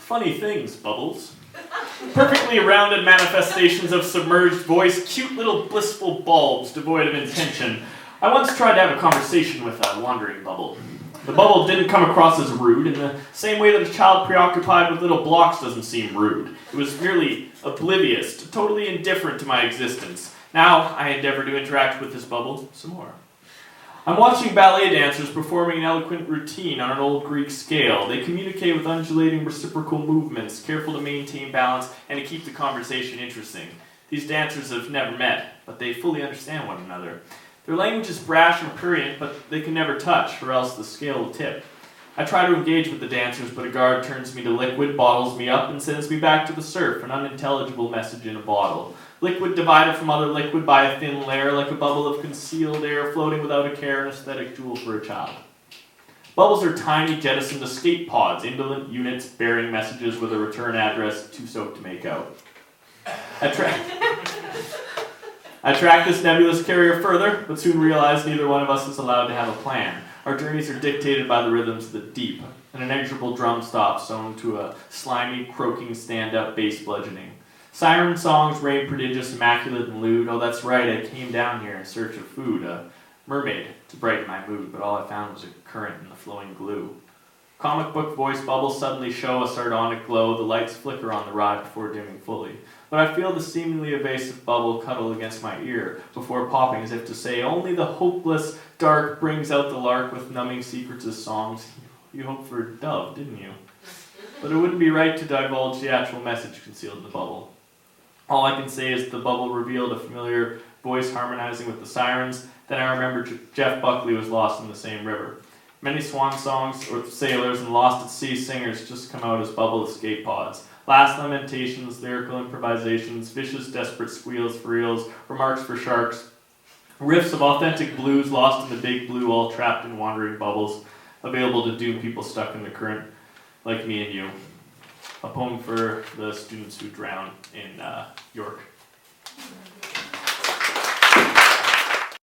Funny things, Bubbles. Perfectly rounded manifestations of submerged voice, cute little blissful bulbs devoid of intention. I once tried to have a conversation with a wandering bubble. The bubble didn't come across as rude in the same way that a child preoccupied with little blocks doesn't seem rude. It was merely oblivious, totally indifferent to my existence. Now I endeavor to interact with this bubble some more. I'm watching ballet dancers performing an eloquent routine on an old Greek scale. They communicate with undulating reciprocal movements, careful to maintain balance and to keep the conversation interesting. These dancers have never met, but they fully understand one another. Their language is brash and prurient, but they can never touch, or else the scale will tip. I try to engage with the dancers, but a guard turns me to liquid, bottles me up, and sends me back to the surf, an unintelligible message in a bottle. Liquid divided from other liquid by a thin layer, like a bubble of concealed air floating without a care, an aesthetic jewel for a child. Bubbles are tiny, jettisoned escape pods, indolent units bearing messages with a return address too soaked to make out. I track this nebulous carrier further, but soon realize neither one of us is allowed to have a plan. Our journeys are dictated by the rhythms of the deep. An inexorable drum stop sewn to a slimy, croaking stand-up bass bludgeoning. Siren songs rain prodigious, immaculate, and lewd. Oh, that's right, I came down here in search of food, a mermaid to brighten my mood, but all I found was a current in the flowing glue. Comic book voice bubbles suddenly show a sardonic glow. The lights flicker on the ride before dimming fully. But I feel the seemingly evasive bubble cuddle against my ear before popping as if to say, only the hopeless dark brings out the lark with numbing secrets as songs. You hoped for a dove, didn't you? But it wouldn't be right to divulge the actual message concealed in the bubble. All I can say is the bubble revealed a familiar voice harmonizing with the sirens. Then I remember Jeff Buckley was lost in the same river. Many swan songs or sailors and lost at sea singers just come out as bubble escape pods. Last lamentations, lyrical improvisations, vicious desperate squeals for eels, remarks for sharks, riffs of authentic blues lost in the big blue, all trapped in wandering bubbles, available to doom people stuck in the current like me and you. A poem for the students who drown in York.